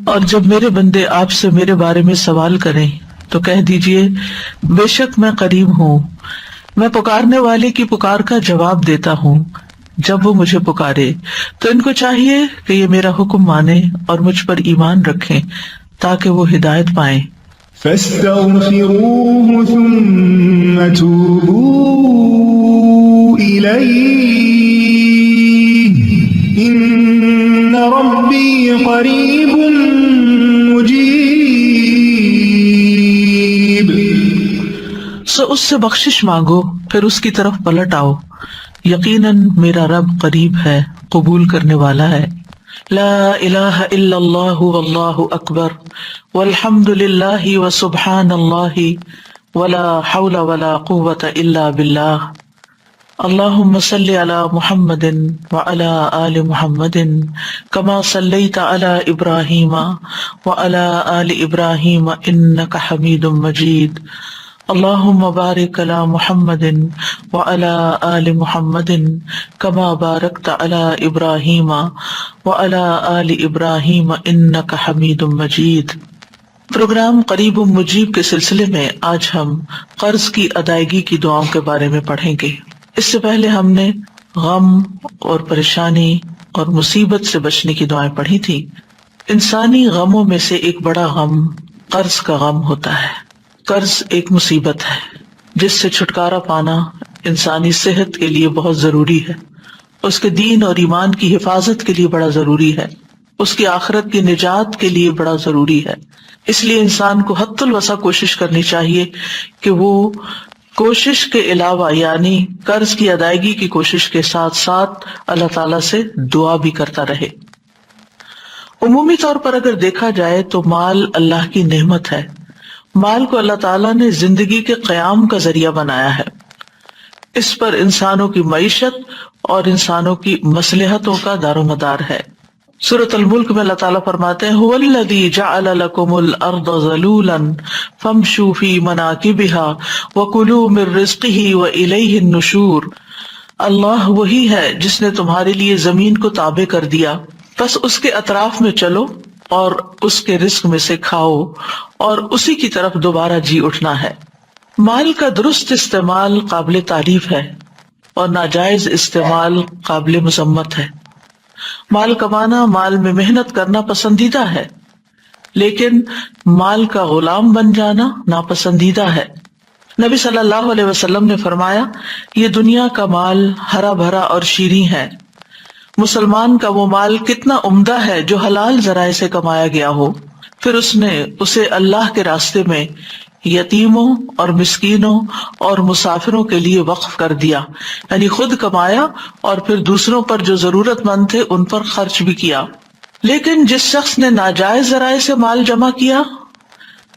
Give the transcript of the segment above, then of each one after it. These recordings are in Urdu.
اور جب میرے بندے آپ سے میرے بارے میں سوال کریں تو کہہ دیجئے بے شک میں قریب ہوں، میں پکارنے والے کی پکار کا جواب دیتا ہوں جب وہ مجھے پکارے۔ تو ان کو چاہیے کہ یہ میرا حکم مانیں اور مجھ پر ایمان رکھیں تاکہ وہ ہدایت پائیں۔ فاستغفروه ثم توبوا إليه إن ربي قريب مجيب۔ سو اس سے بخشش مانگو پھر اس کی طرف پلٹ آؤ، یقیناً میرا رب قریب ہے، قبول کرنے والا ہے۔ لا الہ الا اللہ واللہ اکبر والحمد للہ وسبحان اللہ ولا حول ولا قوة الا باللہ۔ اللہم صلی علی محمد وعلی آل محمد کما صلیت علی ابراہیم وعلی آل ابراہیم انک حمید مجید۔ اللہم بارک علی محمد وعلی آل محمد کما بارکت علی ابراہیم وعلی آل ابراہیم انک حمید مجید۔ پروگرام قریب مجیب کے سلسلے میں آج ہم قرض کی ادائیگی کی دعاؤں کے بارے میں پڑھیں گے۔ اس سے پہلے ہم نے غم اور پریشانی اور مصیبت سے بچنے کی دعائیں پڑھی تھی۔ انسانی غموں میں سے ایک بڑا غم قرض کا غم ہوتا ہے۔ قرض ایک مصیبت ہے جس سے چھٹکارا پانا انسانی صحت کے لیے بہت ضروری ہے، اس کے دین اور ایمان کی حفاظت کے لیے بڑا ضروری ہے، اس کی آخرت کی نجات کے لیے بڑا ضروری ہے۔ اس لیے انسان کو حد الوسع کوشش کرنی چاہیے کہ وہ کوشش کے علاوہ یعنی قرض کی ادائیگی کی کوشش کے ساتھ ساتھ اللہ تعالیٰ سے دعا بھی کرتا رہے۔ عمومی طور پر اگر دیکھا جائے تو مال اللہ کی نعمت ہے۔ مال کو اللہ تعالیٰ نے زندگی کے قیام کا ذریعہ بنایا ہے، اس پر انسانوں کی معیشت اور انسانوں کی مصلحتوں کا دار و مدار ہے۔ سورۃ الملک میں اللہ تعالیٰ فرماتے ہیں هو الذی جعل لکم الارض ذلولا فامشوا فی مناکبها وکلوا من رزقہ والیہ النشور۔ اللہ وہی ہے جس نے تمہارے لیے زمین کو تابع کر دیا، بس اس کے اطراف میں چلو اور اس کے رزق میں سے کھاؤ اور اسی کی طرف دوبارہ جی اٹھنا ہے۔ مال کا درست استعمال قابل تعریف ہے اور ناجائز استعمال قابل مذمت ہے۔ مال کمانا، مال میں محنت کرنا پسندیدہ ہے، لیکن مال کا غلام بن جانا ناپسندیدہ ہے۔ نبی صلی اللہ علیہ وسلم نے فرمایا، یہ دنیا کا مال ہرا بھرا اور شیریں ہے۔ مسلمان کا وہ مال کتنا عمدہ ہے جو حلال ذرائع سے کمایا گیا ہو، پھر اس نے اسے اللہ کے راستے میں یتیموں اور مسکینوں اور مسافروں کے لیے وقف کر دیا، یعنی خود کمایا اور پھر دوسروں پر جو ضرورت مند تھے ان پر خرچ بھی کیا۔ لیکن جس شخص نے ناجائز ذرائع سے مال جمع کیا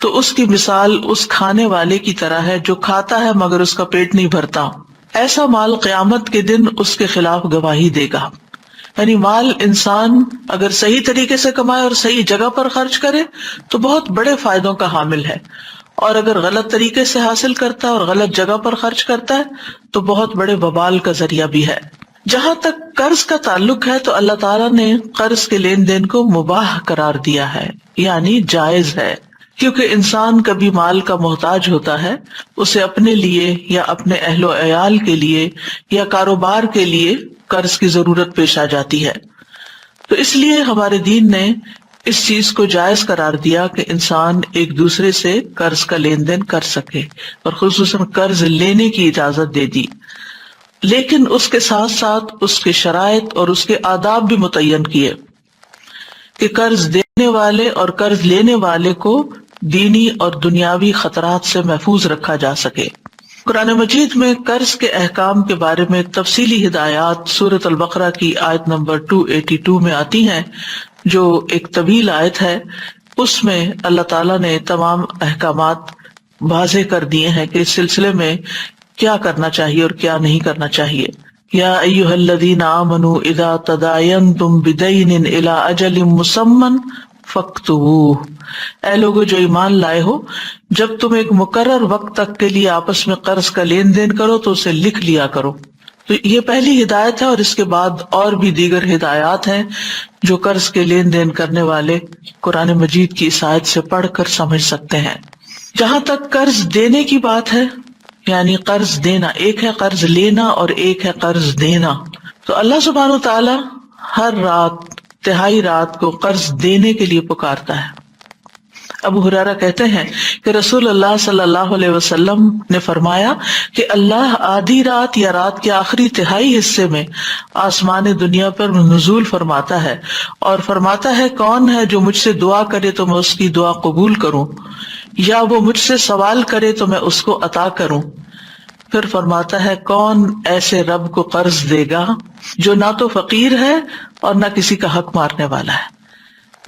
تو اس کی مثال اس کھانے والے کی طرح ہے جو کھاتا ہے مگر اس کا پیٹ نہیں بھرتا۔ ایسا مال قیامت کے دن اس کے خلاف گواہی دے گا۔ یعنی مال انسان اگر صحیح طریقے سے کمائے اور صحیح جگہ پر خرچ کرے تو بہت بڑے فائدوں کا حامل ہے، اور اگر غلط طریقے سے حاصل کرتا ہے اور غلط جگہ پر خرچ کرتا ہے تو بہت بڑے وبال کا ذریعہ بھی ہے۔ جہاں تک قرض کا تعلق ہے تو اللہ تعالیٰ نے قرض کے لین دین کو مباح قرار دیا ہے، یعنی جائز ہے، کیونکہ انسان کبھی مال کا محتاج ہوتا ہے، اسے اپنے لیے یا اپنے اہل و عیال کے لیے یا کاروبار کے لیے قرض کی ضرورت پیش آ جاتی ہے۔ تو اس لیے ہمارے دین نے اس چیز کو جائز قرار دیا کہ انسان ایک دوسرے سے قرض کا لین دین کر سکے، اور خصوصاً قرض لینے کی اجازت دے دی، لیکن اس کے ساتھ ساتھ اس کے شرائط اور اس کے آداب بھی متعین کیے کہ قرض دینے والے اور قرض لینے والے کو دینی اور دنیاوی خطرات سے محفوظ رکھا جا سکے۔ قرآن مجید میں قرض کے احکام کے بارے میں تفصیلی ہدایات سورۃ البقرہ کی آیت نمبر 282 میں آتی ہیں، جو ایک طویل آیت ہے۔ اس میں اللہ تعالیٰ نے تمام احکامات واضح کر دیے ہیں کہ اس سلسلے میں کیا کرنا چاہیے اور کیا نہیں کرنا چاہیے۔ یا ایھا الذین آمنوا اذا تداینتم بدین الی اجل مسمی فاکتبوہ، اے لوگو جو ایمان لائے ہو، جب تم ایک مقرر وقت تک کے لیے آپس میں قرض کا لین دین کرو تو اسے لکھ لیا کرو۔ تو یہ پہلی ہدایت ہے، اور اس کے بعد اور بھی دیگر ہدایات ہیں جو قرض کے لین دین کرنے والے قرآن مجید کی اس آیت سے پڑھ کر سمجھ سکتے ہیں۔ جہاں تک قرض دینے کی بات ہے، یعنی قرض دینا، ایک ہے قرض لینا اور ایک ہے قرض دینا، تو اللہ سبحانہ و تعالی ہر رات، تہائی رات کو قرض دینے کے لیے پکارتا ہے۔ ابو ہریرہ کہتے ہیں کہ رسول اللہ صلی اللہ علیہ وسلم نے فرمایا کہ اللہ آدھی رات یا رات کے آخری تہائی حصے میں آسمان دنیا پر نزول فرماتا ہے اور فرماتا ہے کون ہے جو مجھ سے دعا کرے تو میں اس کی دعا قبول کروں، یا وہ مجھ سے سوال کرے تو میں اس کو عطا کروں۔ پھر فرماتا ہے کون ایسے رب کو قرض دے گا جو نہ تو فقیر ہے اور نہ کسی کا حق مارنے والا ہے۔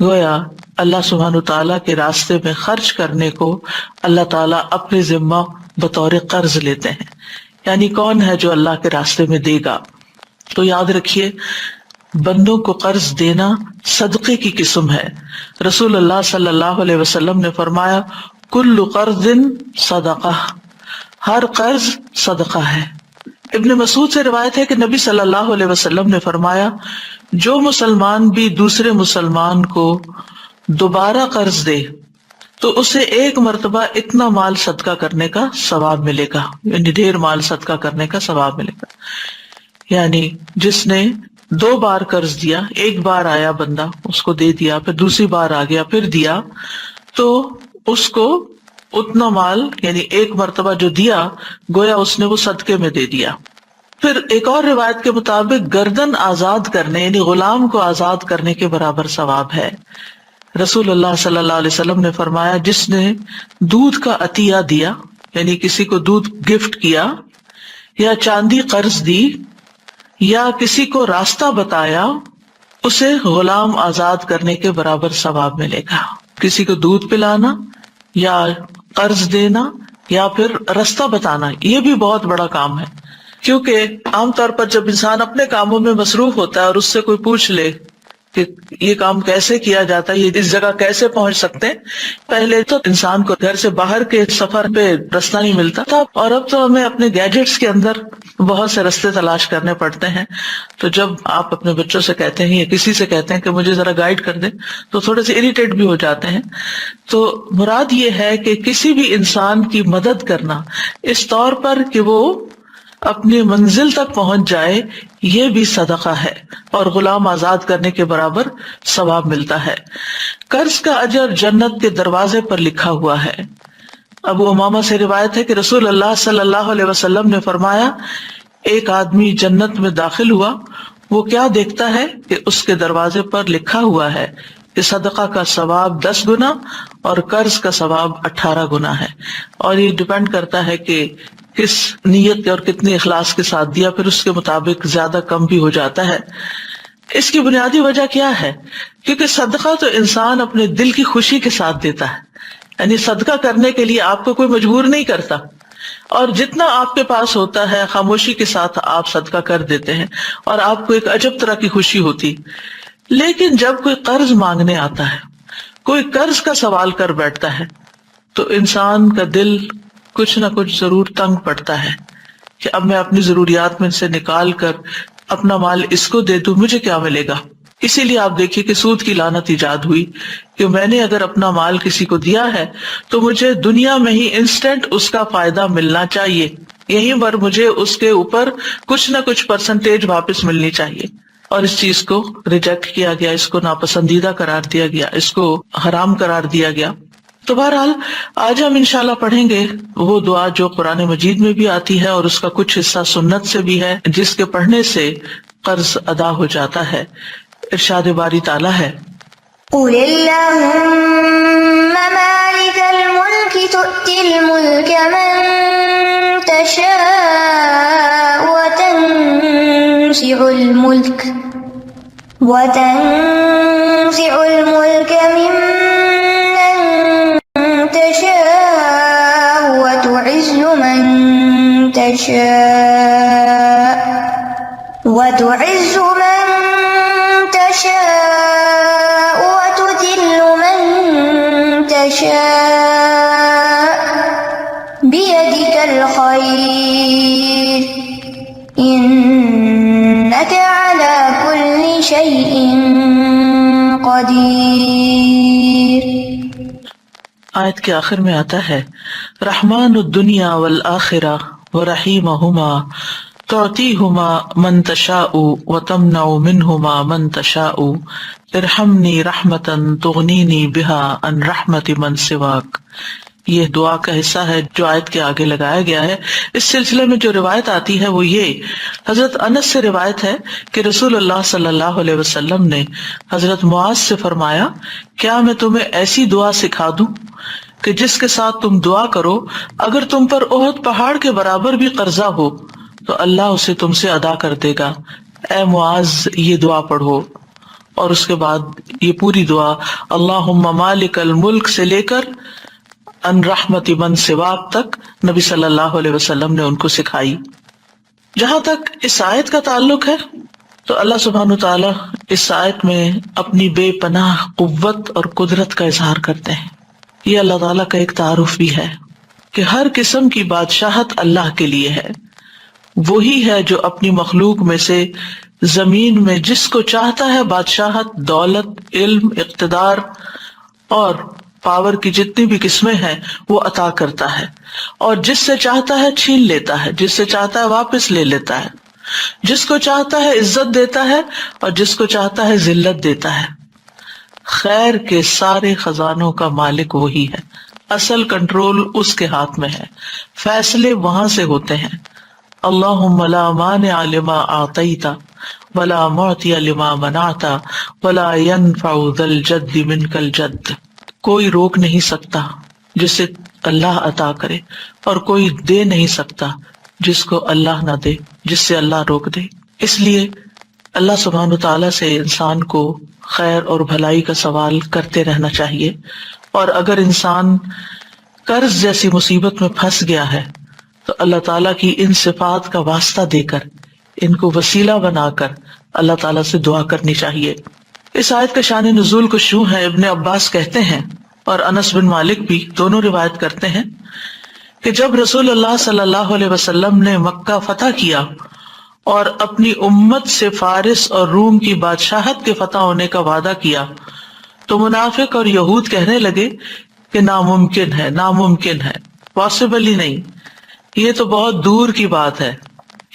گویا اللہ سبحانہ تعالیٰ کے راستے میں خرچ کرنے کو اللہ تعالیٰ اپنے ذمہ بطور قرض لیتے ہیں، یعنی کون ہے جو اللہ کے راستے میں دے گا۔ تو یاد رکھیے، بندوں کو قرض دینا صدقے کی قسم ہے۔ رسول اللہ صلی اللہ علیہ وسلم نے فرمایا کل قرض صدقہ، ہر قرض صدقہ ہے۔ ابن مسعود سے روایت ہے کہ نبی صلی اللہ علیہ وسلم نے فرمایا جو مسلمان بھی دوسرے مسلمان کو دوبارہ قرض دے تو اسے ایک مرتبہ اتنا مال صدقہ کرنے کا ثواب ملے گا، یعنی ڈھیر مال صدقہ کرنے کا ثواب ملے گا۔ یعنی جس نے 2 بار قرض دیا، ایک بار آیا بندہ اس کو دے دیا، پھر دوسری بار آ گیا پھر دیا، تو اس کو اتنا مال، یعنی ایک مرتبہ جو دیا گویا اس نے وہ صدقے میں دے دیا۔ پھر ایک اور روایت کے مطابق گردن آزاد کرنے، یعنی غلام کو آزاد کرنے کے برابر ثواب ہے۔ رسول اللہ صلی اللہ علیہ وسلم نے فرمایا جس نے دودھ کا عطیہ دیا، یعنی کسی کو دودھ گفٹ کیا، یا چاندی قرض دی، یا کسی کو راستہ بتایا، اسے غلام آزاد کرنے کے برابر ثواب ملے گا۔ کسی کو دودھ پلانا یا قرض دینا یا پھر راستہ بتانا، یہ بھی بہت بڑا کام ہے، کیونکہ عام طور پر جب انسان اپنے کاموں میں مصروف ہوتا ہے اور اس سے کوئی پوچھ لے کہ یہ کام کیسے کیا جاتا ہے، یہ اس جگہ کیسے پہنچ سکتے ہیں، پہلے تو انسان کو گھر سے باہر کے سفر پہ راستہ نہیں ملتا تھا، اور اب تو ہمیں اپنے گیجٹس کے اندر بہت سے راستے تلاش کرنے پڑتے ہیں۔ تو جب آپ اپنے بچوں سے کہتے ہیں یا کسی سے کہتے ہیں کہ مجھے ذرا گائیڈ کر دیں تو تھوڑے سے اریٹیٹ بھی ہو جاتے ہیں۔ تو مراد یہ ہے کہ کسی بھی انسان کی مدد کرنا اس طور پر کہ وہ اپنی منزل تک پہنچ جائے، یہ بھی صدقہ ہے اور غلام آزاد کرنے کے برابر ثواب ملتا ہے۔ قرض کا اجر جنت کے دروازے پر لکھا ہوا ہے۔ ابو امامہ سے روایت ہے کہ رسول اللہ صلی اللہ علیہ وسلم نے فرمایا ایک آدمی جنت میں داخل ہوا، وہ کیا دیکھتا ہے کہ اس کے دروازے پر لکھا ہوا ہے کہ صدقہ کا ثواب 10 گنا اور قرض کا ثواب 18 گنا ہے، اور یہ ڈیپینڈ کرتا ہے کہ کس نیت اور کتنے اخلاص کے ساتھ دیا، پھر اس کے مطابق زیادہ کم بھی ہو جاتا ہے۔ اس کی بنیادی وجہ کیا ہے؟ کیونکہ صدقہ تو انسان اپنے دل کی خوشی کے ساتھ دیتا ہے، یعنی صدقہ کرنے کے لیے آپ کو کوئی مجبور نہیں کرتا، اور جتنا آپ کے پاس ہوتا ہے خاموشی کے ساتھ آپ صدقہ کر دیتے ہیں اور آپ کو ایک عجب طرح کی خوشی ہوتی۔ لیکن جب کوئی قرض مانگنے آتا ہے، کوئی قرض کا سوال کر بیٹھتا ہے، تو انسان کا دل کچھ نہ کچھ ضرور تنگ پڑتا ہے کہ اب میں اپنی ضروریات میں سے نکال کر اپنا مال اس کو دے دوں، مجھے کیا ملے گا؟ اسی لیے آپ دیکھیے کہ سود کی لعنت ایجاد ہوئی کہ میں نے اگر اپنا مال کسی کو دیا ہے تو مجھے دنیا میں ہی انسٹنٹ اس کا فائدہ ملنا چاہیے، یہیں پر مجھے اس کے اوپر کچھ نہ کچھ پرسنٹیج واپس ملنی چاہیے، اور اس چیز کو ریجیکٹ کیا گیا، اس کو ناپسندیدہ قرار دیا گیا، اس کو حرام قرار دیا گیا۔ تو بہرحال آج ہم انشاءاللہ پڑھیں گے وہ دعا جو قرآن مجید میں بھی آتی ہے اور اس کا کچھ حصہ سنت سے بھی ہے، جس کے پڑھنے سے قرض ادا ہو جاتا ہے۔ ارشاد باری تعالیٰ ہے قل اللهم مالك الملك تؤتي الملك من تشاء وتنزع الملك ممن تشاء وتعز من تشاء وتذل من تشاء بيدك الخير آیت کے آخر میں آتا ہے رحمان الدنیا والآخرہ ورحیمہما تعطیہما من تشاء وتمنع منہما من تشاء ارحمنی رحمتا تغنینی بہا عن رحمت من سواک. یہ دعا کا حصہ ہے جو آیت کے آگے لگایا گیا ہے. اس سلسلے میں جو روایت آتی ہے وہ یہ حضرت انس سے روایت ہے کہ رسول اللہ صلی اللہ علیہ وسلم نے حضرت معاذ سے فرمایا کیا میں تمہیں ایسی دعا سکھا دوں کہ جس کے ساتھ تم دعا کرو اگر تم پر احد پہاڑ کے برابر بھی قرضہ ہو تو اللہ اسے تم سے ادا کر دے گا. اے معاذ یہ دعا پڑھو. اور اس کے بعد یہ پوری دعا اللہم مالک الملک سے لے کر ان رحمت من سواک تک نبی صلی اللہ علیہ وسلم نے ان کو سکھائی. جہاں تک اس آیت کا تعلق ہے تو اللہ سبحانہ وتعالی اس آیت میں اپنی بے پناہ قوت اور قدرت کا اظہار کرتے ہیں. یہ اللہ تعالیٰ کا ایک تعارف بھی ہے کہ ہر قسم کی بادشاہت اللہ کے لیے ہے. وہی ہے جو اپنی مخلوق میں سے زمین میں جس کو چاہتا ہے بادشاہت، دولت، علم، اقتدار اور پاور کی جتنی بھی قسمیں ہیں وہ عطا کرتا ہے، اور جس سے چاہتا ہے چھین لیتا ہے، جس سے چاہتا ہے واپس لے لیتا ہے، جس کو چاہتا ہے عزت دیتا ہے اور جس کو چاہتا ہے ذلت دیتا ہے. خیر کے سارے خزانوں کا مالک وہی ہے. اصل کنٹرول اس کے ہاتھ میں ہے، فیصلے وہاں سے ہوتے ہیں. اللہم لا مانع لما اعطیت ولا معطی لما منعت ولا ينفع ذا الجد منک الجد. کوئی روک نہیں سکتا جسے اللہ عطا کرے اور کوئی دے نہیں سکتا جس کو اللہ نہ دے، جس سے اللہ روک دے. اس لیے اللہ سبحانہ وتعالیٰ سے انسان کو خیر اور بھلائی کا سوال کرتے رہنا چاہیے. اور اگر انسان قرض جیسی مصیبت میں پھنس گیا ہے تو اللہ تعالیٰ کی ان صفات کا واسطہ دے کر، ان کو وسیلہ بنا کر اللہ تعالیٰ سے دعا کرنی چاہیے. اس آیت کا شان نزول کچھ یوں ہے. ابن عباس کہتے ہیں اور انس بن مالک بھی دونوں روایت کرتے ہیں کہ جب رسول اللہ صلی اللہ علیہ وسلم نے مکہ فتح کیا اور اپنی امت سے فارس اور روم کی بادشاہت کے فتح ہونے کا وعدہ کیا تو منافق اور یہود کہنے لگے کہ ناممکن ہے، ناممکن ہے، پاسبل ہی نہیں، یہ تو بہت دور کی بات ہے.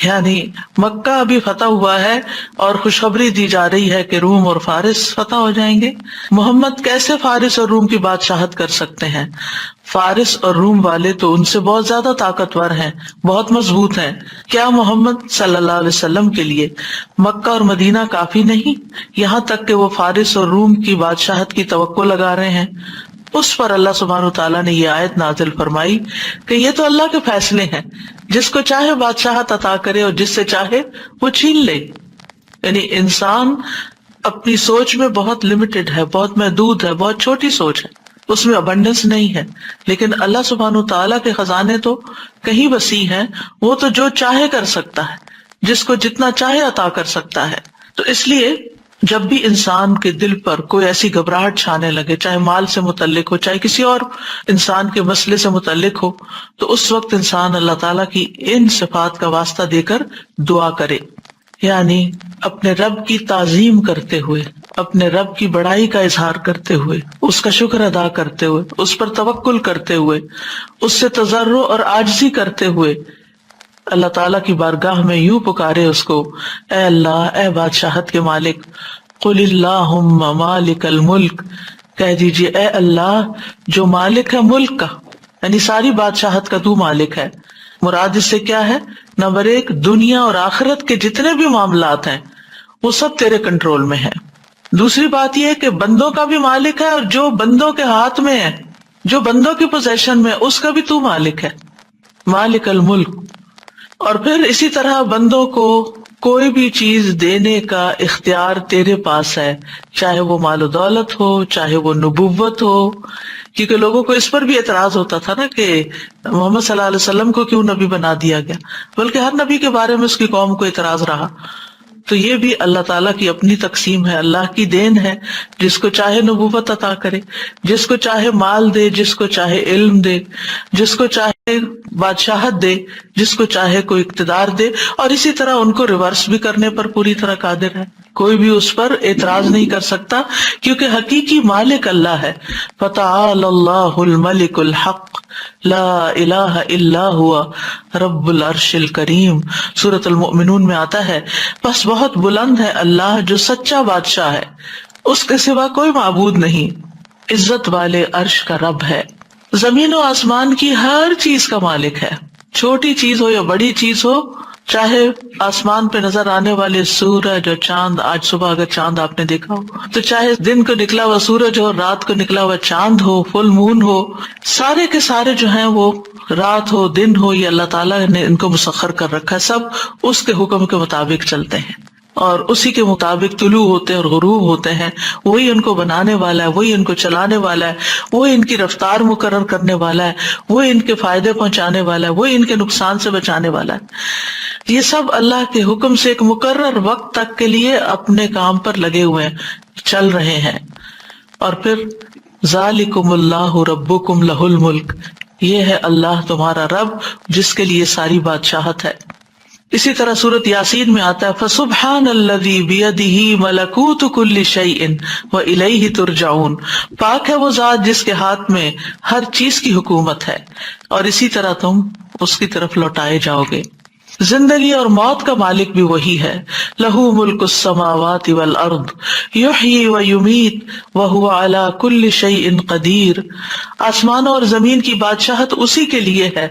یعنی مکہ ابھی فتح ہوا ہے اور خوشخبری دی جا رہی ہے کہ روم اور فارس فتح ہو جائیں گے. محمد کیسے فارس اور روم کی بادشاہت کر سکتے ہیں؟ فارس اور روم والے تو ان سے بہت زیادہ طاقتور ہیں، بہت مضبوط ہیں. کیا محمد صلی اللہ علیہ وسلم کے لیے مکہ اور مدینہ کافی نہیں، یہاں تک کہ وہ فارس اور روم کی بادشاہت کی توقع لگا رہے ہیں؟ اس پر اللہ سبحانہ وتعالیٰ نے یہ آیت نازل فرمائی کہ یہ تو اللہ کے فیصلے ہیں، جس کو چاہے بادشاہت عطا کرے اور جس سے چاہے وہ چھین لے. یعنی انسان اپنی سوچ میں بہت لمیٹڈ ہے، بہت محدود ہے، بہت چھوٹی سوچ ہے، اس میں ابنڈنس نہیں ہے. لیکن اللہ سبحانہ وتعالیٰ کے خزانے تو کہیں وسیع ہیں، وہ تو جو چاہے کر سکتا ہے، جس کو جتنا چاہے عطا کر سکتا ہے. تو اس لیے جب بھی انسان کے دل پر کوئی ایسی گھبراہٹ چھانے لگے، چاہے مال سے متعلق ہو، چاہے کسی اور انسان کے مسئلے سے متعلق ہو، تو اس وقت انسان اللہ تعالیٰ کی ان صفات کا واسطہ دے کر دعا کرے. یعنی اپنے رب کی تعظیم کرتے ہوئے، اپنے رب کی بڑائی کا اظہار کرتے ہوئے، اس کا شکر ادا کرتے ہوئے، اس پر توکل کرتے ہوئے، اس سے تضرع اور عاجزی کرتے ہوئے اللہ تعالیٰ کی بارگاہ میں یوں پکارے اس کو، اے اللہ، اے بادشاہت کے مالک، قل اللہم مالک الملک، کہہ دیجیے اے اللہ جو مالک ہے ملک کا، یعنی ساری بادشاہت کا تو مالک ہے. مراد اس سے کیا ہے؟ نمبر 1، دنیا اور آخرت کے جتنے بھی معاملات ہیں وہ سب تیرے کنٹرول میں ہیں. دوسری بات یہ ہے کہ بندوں کا بھی مالک ہے، اور جو بندوں کے ہاتھ میں ہے، جو بندوں کی پوزیشن میں، اس کا بھی تو مالک ہے، مالک الملک. اور پھر اسی طرح بندوں کو کوئی بھی چیز دینے کا اختیار تیرے پاس ہے، چاہے وہ مال و دولت ہو، چاہے وہ نبوت ہو. کیونکہ لوگوں کو اس پر بھی اعتراض ہوتا تھا نا کہ محمد صلی اللہ علیہ وسلم کو کیوں نبی بنا دیا گیا، بلکہ ہر نبی کے بارے میں اس کی قوم کو اعتراض رہا. تو یہ بھی اللہ تعالیٰ کی اپنی تقسیم ہے، اللہ کی دین ہے. جس کو چاہے نبوت عطا کرے، جس کو چاہے مال دے، جس کو چاہے علم دے، جس کو چاہے بادشاہت دے، جس کو چاہے کوئی اقتدار دے، اور اسی طرح ان کو ریورس بھی کرنے پر پوری طرح قادر ہے، کوئی بھی اس پر اعتراض نہیں کر سکتا، کیونکہ حقیقی مالک اللہ ہے۔ فتعالى اللہ الملک الحق لا الہ الا ہوا رب العرش الکریم، سورۃ المؤمنون میں آتا ہے، بس بہت بلند ہے اللہ جو سچا بادشاہ ہے، اس کے سوا کوئی معبود نہیں، عزت والے عرش کا رب ہے، زمین و آسمان کی ہر چیز کا مالک ہے، چھوٹی چیز ہو یا بڑی چیز ہو، چاہے آسمان پہ نظر آنے والے سورج اور چاند، آج صبح اگر چاند آپ نے دیکھا ہو تو چاہے دن کو نکلا ہوا سورج ہو، رات کو نکلا ہوا چاند ہو، فل مون ہو، سارے کے سارے جو ہیں وہ رات ہو دن ہو، یہ اللہ تعالیٰ نے ان کو مسخر کر رکھا ہے، سب اس کے حکم کے مطابق چلتے ہیں اور اسی کے مطابق طلوع ہوتے ہیں اور غروب ہوتے ہیں، وہی ان کو بنانے والا ہے، وہی ان کو چلانے والا ہے، وہی ان کی رفتار مقرر کرنے والا ہے، وہی ان کے فائدے پہنچانے والا ہے، وہی ان کے نقصان سے بچانے والا ہے۔ یہ سب اللہ کے حکم سے ایک مقرر وقت تک کے لیے اپنے کام پر لگے ہوئے ہیں، چل رہے ہیں۔ اور پھر ذالکم اللہ ربکم لہ الملک، یہ ہے اللہ تمہارا رب جس کے لیے ساری بادشاہت ہے۔ اسی طرح سورۃ یاسین میں آتا ہے فسبحان الذی بیدہ ملکوت کل شیء والیہ ترجعون، پاک ہے وہ ذات جس کے ہاتھ میں ہر چیز کی حکومت ہے اور اسی طرح تم اس کی طرف لوٹائے جاؤ گے۔ زندگی اور موت کا مالک بھی وہی ہے، لہ ملک السماوات والارض یحیی ویمیت وہو علی کل شیء قدیر، آسمانوں اور زمین کی بادشاہت اسی کے لیے ہے،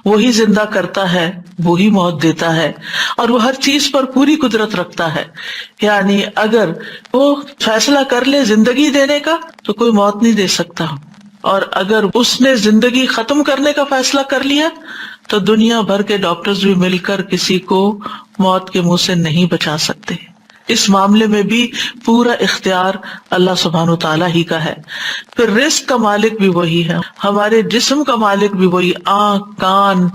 وہی زندہ کرتا ہے، وہی موت دیتا ہے، اور وہ ہر چیز پر پوری قدرت رکھتا ہے۔ یعنی اگر وہ فیصلہ کر لے زندگی دینے کا تو کوئی موت نہیں دے سکتا، اور اگر اس نے زندگی ختم کرنے کا فیصلہ کر لیا تو دنیا بھر کے ڈاکٹرز بھی مل کر کسی کو موت کے منہ سے نہیں بچا سکتے۔ اس معاملے میں بھی پورا اختیار اللہ سبحانہ وتعالیٰ ہی کا ہے۔ پھر رزق کا مالک بھی وہی ہے، ہمارے جسم کا مالک بھی وہی، آنکھ، کان،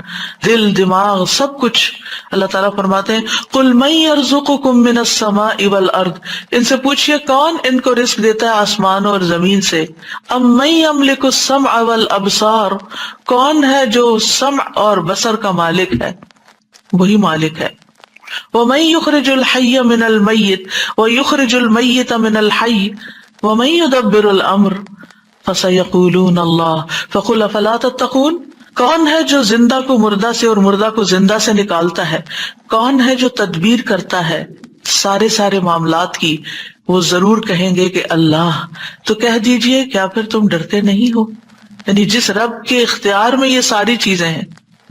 دل، دماغ، سب کچھ۔ اللہ تعالیٰ فرماتے ہیں قُلْ مَن يَرْزُقُكُم مِّنَ السَّمَاءِ وَالْأَرْضِ، ان سے پوچھئے کون ان کو رزق دیتا ہے آسمانوں اور زمین سے۔ أَمَّن يَمْلِكُ السَّمْعَ وَالْأَبْصَارَ، کون ہے جو سمع اور بصر کا مالک ہے؟ وہی مالک ہے۔ وَمَن يُخْرِجُ الْحَيَّ مِنَ الْمَيِّتِ وَيُخْرِجُ الْمَيِّتَ مِنَ الْحَيِّ وَمَن يُدَبِّرُ الْأَمْرَ فَسَيَقُولُونَ اللَّهُ فَقُلْ أَفَلَا تَتَّقُونَ، کون ہے جو زندہ کو مردہ سے اور مردہ کو زندہ سے نکالتا ہے؟ کون ہے جو تدبیر کرتا ہے سارے معاملات کی؟ وہ ضرور کہیں گے کہ اللہ۔ تو کہہ دیجئے کیا پھر تم ڈرتے نہیں ہو؟ یعنی جس رب کے اختیار میں یہ ساری چیزیں ہیں،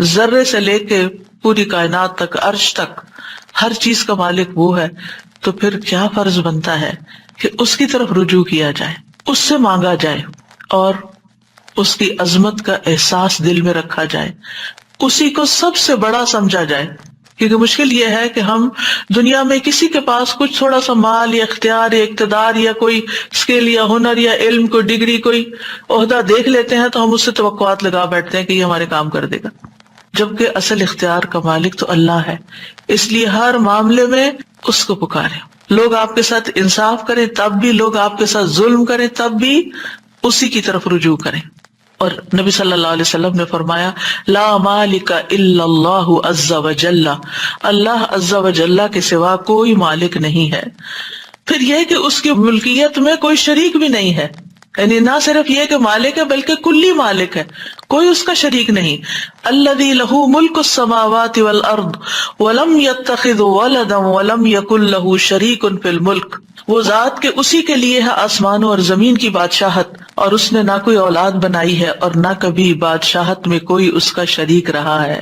ذرے سے لے کے پوری کائنات تک، عرش تک، ہر چیز کا مالک وہ ہے، تو پھر کیا فرض بنتا ہے کہ اس کی طرف رجوع کیا جائے، اس سے مانگا جائے اور اس کی عظمت کا احساس دل میں رکھا جائے، اسی کو سب سے بڑا سمجھا جائے۔ کیونکہ مشکل یہ ہے کہ ہم دنیا میں کسی کے پاس کچھ تھوڑا سا مال یا اختیار یا اقتدار یا کوئی اسکل یا ہنر یا علم، کوئی ڈگری، کوئی عہدہ دیکھ لیتے ہیں تو ہم اس سے توقعات لگا بیٹھتے ہیں کہ یہ ہمارے کام کر دے گا، جبکہ اصل اختیار کا مالک تو اللہ ہے۔ اس لیے ہر معاملے میں اس کو پکاریں۔ لوگ آپ کے ساتھ انصاف کریں تب بھی، لوگ آپ کے ساتھ ظلم کریں تب بھی اسی کی طرف رجوع کریں۔ اور نبی صلی اللہ علیہ وسلم نے فرمایا لا مالک الا اللہ عز وجل، اللہ عز وجل کے سوا کوئی مالک نہیں ہے۔ پھر یہ کہ اس کی ملکیت میں کوئی شریک بھی نہیں ہے، یعنی نہ صرف یہ کہ مالک ہے بلکہ کلی مالک ہے، کوئی اس کا شریک نہیں۔ الذی لہ ملک السماوات والارض ولم یتخذ ولدا ولم یکن لہ شریک فی الملک، وہ ذات کے اسی کے لیے ہے آسمانوں اور زمین کی بادشاہت، اور اس نے نہ کوئی اولاد بنائی ہے اور نہ کبھی بادشاہت میں کوئی اس کا شریک رہا ہے۔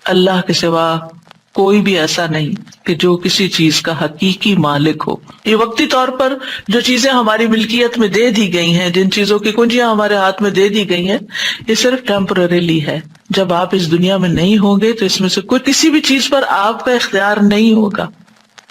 اللہ کے سوا کوئی بھی ایسا نہیں کہ جو کسی چیز کا حقیقی مالک ہو۔ یہ وقتی طور پر جو چیزیں ہماری ملکیت میں دے دی گئی ہیں، جن چیزوں کی کنجیاں ہمارے ہاتھ میں دے دی گئی ہیں، یہ صرف ٹیمپرریلی ہے۔ جب آپ اس دنیا میں نہیں ہوں گے تو اس میں سے کوئی کسی بھی چیز پر آپ کا اختیار نہیں ہوگا۔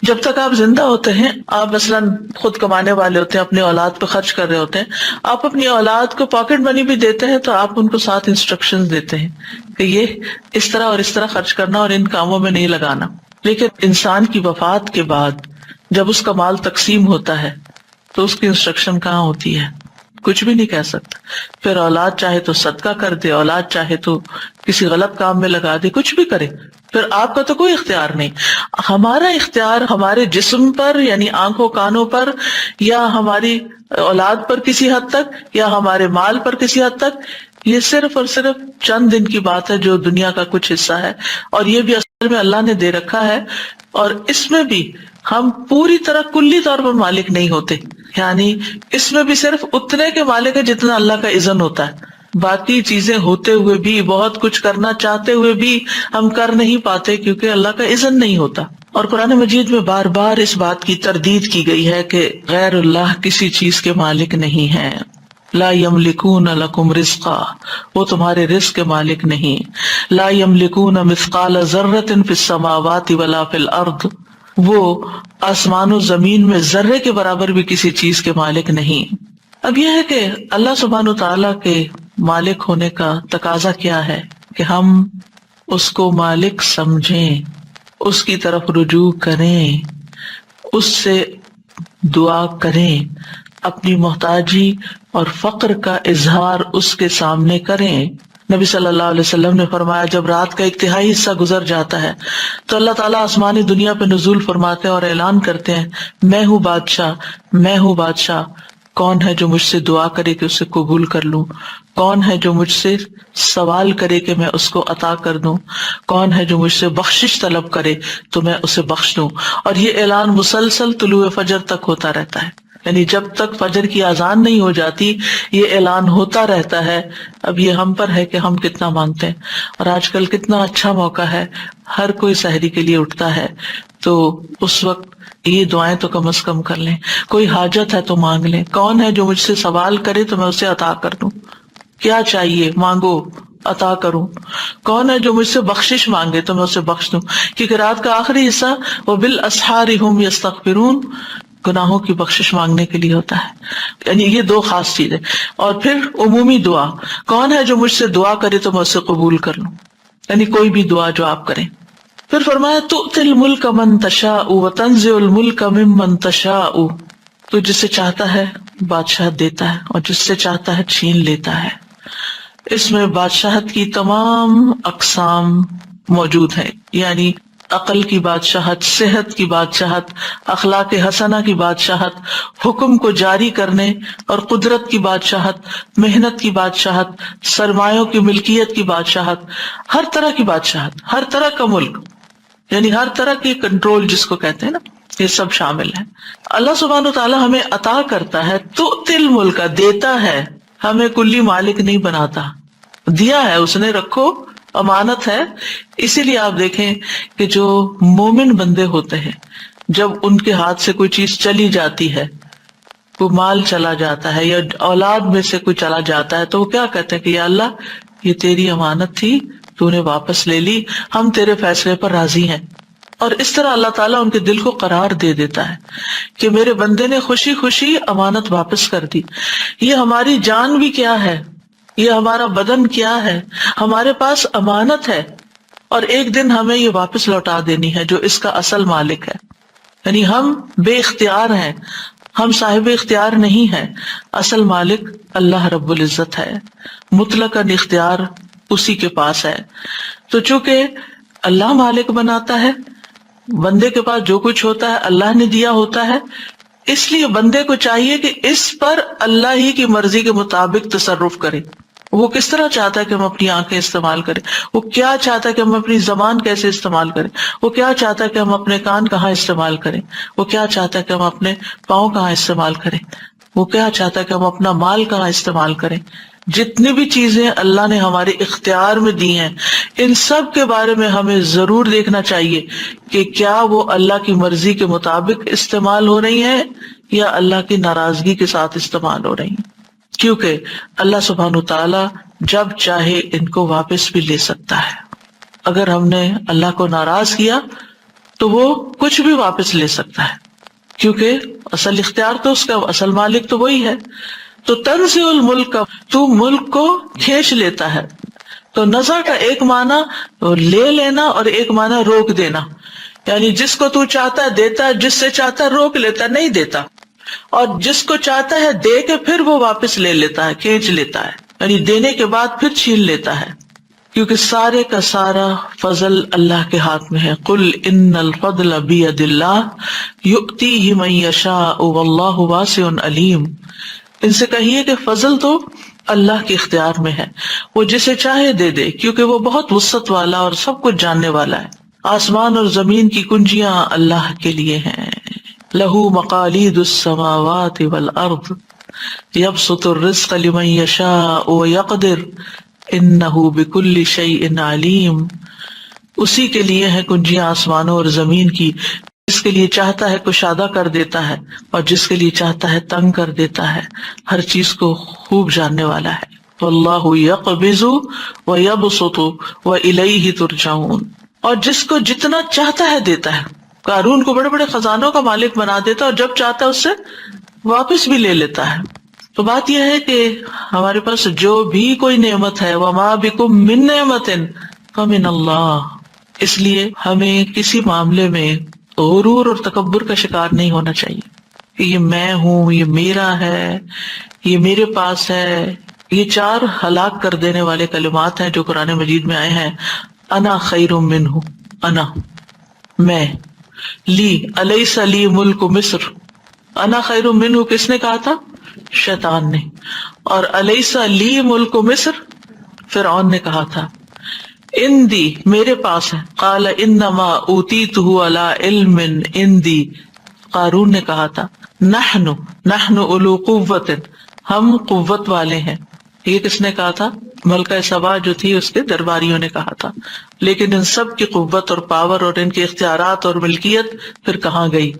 جب تک آپ زندہ ہوتے ہیں، آپ مثلاً خود کمانے والے ہوتے ہیں، اپنی اولاد پہ خرچ کر رہے ہوتے ہیں، آپ اپنی اولاد کو پاکٹ منی بھی دیتے ہیں تو آپ ان کو ساتھ انسٹرکشنز دیتے ہیں کہ یہ اس طرح اور اس طرح خرچ کرنا اور ان کاموں میں نہیں لگانا۔ لیکن انسان کی وفات کے بعد جب اس کا مال تقسیم ہوتا ہے تو اس کی انسٹرکشن کہاں ہوتی ہے؟ کچھ بھی نہیں کہہ سکتا. پھر اولاد چاہے تو صدقہ کر دے، اولاد چاہے تو کسی غلط کام میں لگا دے، کچھ بھی کرے، پھر آپ کا تو کوئی اختیار نہیں. ہمارا اختیار ہمارے جسم پر یعنی آنکھوں کانوں پر، یا ہماری اولاد پر کسی حد تک، یا ہمارے مال پر کسی حد تک، یہ صرف اور صرف چند دن کی بات ہے جو دنیا کا کچھ حصہ ہے، اور یہ بھی اصل میں اللہ نے دے رکھا ہے. اور اس میں بھی ہم پوری طرح کلی طور پر مالک نہیں ہوتے، یعنی اس میں بھی صرف اتنے کے مالک ہے جتنا اللہ کا اذن ہوتا ہے. باقی چیزیں ہوتے ہوئے بھی، بہت کچھ کرنا چاہتے ہوئے بھی ہم کر نہیں پاتے کیونکہ اللہ کا اذن نہیں ہوتا. اور قرآن مجید میں بار بار اس بات کی تردید کی گئی ہے کہ غیر اللہ کسی چیز کے مالک نہیں ہیں. لا یملکون لکم رزقا، وہ تمہارے رزق کے مالک نہیں. لا یملکون مثقال ذرۃ فی السماوات ولا فی الارض، وہ آسمان و زمین میں ذرے کے برابر بھی کسی چیز کے مالک نہیں. اب یہ ہے کہ اللہ سبحانہ وتعالیٰ کے مالک ہونے کا تقاضا کیا ہے کہ ہم اس کو مالک سمجھیں، اس کی طرف رجوع کریں، اس سے دعا کریں، اپنی محتاجی اور فقر کا اظہار اس کے سامنے کریں. نبی صلی اللہ علیہ وسلم نے فرمایا جب رات کا ایک تہائی حصہ گزر جاتا ہے تو اللہ تعالیٰ آسمانی دنیا پہ نزول فرماتے ہیں اور اعلان کرتے ہیں میں ہوں بادشاہ، میں ہوں بادشاہ، کون ہے جو مجھ سے دعا کرے کہ اسے قبول کر لوں، کون ہے جو مجھ سے سوال کرے کہ میں اس کو عطا کر دوں، کون ہے جو مجھ سے بخشش طلب کرے تو میں اسے بخش دوں. اور یہ اعلان مسلسل طلوع فجر تک ہوتا رہتا ہے، یعنی جب تک فجر کی اذان نہیں ہو جاتی یہ اعلان ہوتا رہتا ہے. اب یہ ہم پر ہے کہ ہم کتنا مانگتے ہیں. اور آج کل کتنا اچھا موقع ہے، ہر کوئی سحری کے لیے اٹھتا ہے، تو اس وقت یہ دعائیں تو کم از کم کر لیں. کوئی حاجت ہے تو مانگ لیں. کون ہے جو مجھ سے سوال کرے تو میں اسے عطا کر دوں، کیا چاہیے مانگو عطا کروں. کون ہے جو مجھ سے بخشش مانگے تو میں اسے بخش دوں، کیونکہ رات کا آخری حصہ وبالاسحار هم یستغفرون گناہوں کی بخشش مانگنے کے لیے ہوتا ہے. یعنی یہ دو خاص چیزیں. اور پھر عمومی دعا، کون ہے جو مجھ سے دعا کرے تو میں اسے قبول کر لوں، یعنی کوئی بھی دعا جو آپ کریں. پھر فرمایا تؤتی الملک من تشاء وتنزع الملک ممن تشاء، تو جس سے چاہتا ہے بادشاہ دیتا ہے اور جس سے چاہتا ہے چھین لیتا ہے. اس میں بادشاہت کی تمام اقسام موجود ہیں، یعنی عقل کی بادشاہت، صحت کی بادشاہت، اخلاق حسنہ کی بادشاہت، حکم کو جاری کرنے اور قدرت کی بادشاہت، محنت کی بادشاہت، سرمایوں کی ملکیت کی بادشاہت، ہر طرح کی بادشاہت، ہر طرح کا ملک، یعنی ہر طرح کی کنٹرول جس کو کہتے ہیں نا، یہ سب شامل ہے. اللہ سبحانہ وتعالیٰ ہمیں عطا کرتا ہے، تؤتی الملک دیتا ہے، ہمیں کلی مالک نہیں بناتا، دیا ہے اس نے، رکھو امانت ہے. اسی لیے آپ دیکھیں کہ جو مومن بندے ہوتے ہیں جب ان کے ہاتھ سے کوئی چیز چلی جاتی ہے، کوئی مال چلا جاتا ہے یا اولاد میں سے کوئی چلا جاتا ہے، تو وہ کیا کہتے ہیں کہ یا اللہ یہ تیری امانت تھی، تو نے واپس لے لی، ہم تیرے فیصلے پر راضی ہیں. اور اس طرح اللہ تعالیٰ ان کے دل کو قرار دے دیتا ہے کہ میرے بندے نے خوشی خوشی امانت واپس کر دی. یہ ہماری جان بھی کیا ہے، یہ ہمارا بدن کیا ہے، ہمارے پاس امانت ہے، اور ایک دن ہمیں یہ واپس لوٹا دینی ہے جو اس کا اصل مالک ہے. یعنی ہم بے اختیار ہیں، ہم صاحب اختیار نہیں ہیں، اصل مالک اللہ رب العزت ہے، مطلق اختیار اسی کے پاس ہے. تو چونکہ اللہ مالک بناتا ہے، بندے کے پاس جو کچھ ہوتا ہے اللہ نے دیا ہوتا ہے، اس لیے بندے کو چاہیے کہ اس پر اللہ ہی کی مرضی کے مطابق تصرف کرے. وہ کس طرح چاہتا ہے کہ ہم اپنی آنکھیں استعمال کریں، وہ کیا چاہتا ہے کہ ہم اپنی زبان کیسے استعمال کریں، وہ کیا چاہتا ہے کہ ہم اپنے کان کہاں استعمال کریں، وہ کیا چاہتا ہے کہ ہم اپنے پاؤں کہاں استعمال کریں، وہ کیا چاہتا ہے کہ ہم اپنا مال کہاں استعمال کریں. جتنی بھی چیزیں اللہ نے ہمارے اختیار میں دی ہیں، ان سب کے بارے میں ہمیں ضرور دیکھنا چاہیے کہ کیا وہ اللہ کی مرضی کے مطابق استعمال ہو رہی ہیں یا اللہ کی ناراضگی کے ساتھ استعمال ہو رہی ہیں. کیونکہ اللہ سبحانہ تعالیٰ جب چاہے ان کو واپس بھی لے سکتا ہے. اگر ہم نے اللہ کو ناراض کیا تو وہ کچھ بھی واپس لے سکتا ہے، کیونکہ اصل اختیار تو اس کا، اصل مالک تو وہی ہے. تو تنزع الملک، تو ملک کو کھینچ لیتا ہے. تو نزع کا ایک معنی لے لینا اور ایک معنی روک دینا، یعنی جس کو تو چاہتا ہے دیتا ہے، جس سے چاہتا ہے روک لیتا ہے، نہیں دیتا. اور جس کو چاہتا ہے دے کے پھر وہ واپس لے لیتا ہے، کھینچ لیتا ہے، یعنی دینے کے بعد پھر چھین لیتا ہے، کیونکہ سارے کا سارا فضل اللہ کے ہاتھ میں ہے۔ قل ان الفضل بید اللہ یؤتیہ من یشاء واللہ واسع علیم، ان سے کہیے کہ فضل تو اللہ کے اختیار میں ہے، وہ جسے چاہے دے دے، کیونکہ وہ بہت وسعت والا اور سب کچھ جاننے والا ہے۔ آسمان اور زمین کی کنجیاں اللہ کے لیے ہیں۔ لہ مقالید السماوات والارض یبسط الرزق لمن یشاء ویقدر انہ بکل شیء علیم، اسی کے لیے ہے کنجیاں آسمانوں اور زمین کی، جس کے لیے چاہتا ہے کشادہ کر دیتا ہے اور جس کے لیے چاہتا ہے تنگ کر دیتا ہے، ہر چیز کو خوب جاننے والا ہے۔ واللہ یقبض ویبسط والیہ ترجعون، اور جس کو جتنا چاہتا ہے دیتا ہے۔ قارون کو بڑے بڑے خزانوں کا مالک بنا دیتا ہے اور جب چاہتا ہے اس سے واپس بھی لے لیتا ہے۔ تو بات یہ ہے کہ ہمارے پاس جو بھی کوئی نعمت ہے، وما بکم من نعمت فمن اللہ، اس لیے ہمیں کسی معاملے میں غرور اور تکبر کا شکار نہیں ہونا چاہیے کہ یہ میں ہوں، یہ میرا ہے، یہ میرے پاس ہے۔ یہ 4 ہلاک کر دینے والے کلمات ہیں جو قرآن مجید میں آئے ہیں۔ انا خیر منہ، انا میں، لی الیس لی ملک مصر، انا خیر منہ کس نے کہا تھا؟ شیطان نے، اور الیس لی ملک مصر فرعون نے کہا تھا۔ اندی میرے پاس ہے، قال انما اوتیتہ علی علم اندی، قارون نے کہا تھا۔ نحن اولو قوت، ہم قوت والے ہیں، یہ کس نے کہا تھا؟ ملکہ سبا جو تھی اس کے درباریوں نے کہا تھا۔ لیکن ان سب کی قوت اور پاور اور ان کے اختیارات اور ملکیت پھر کہاں گئی؟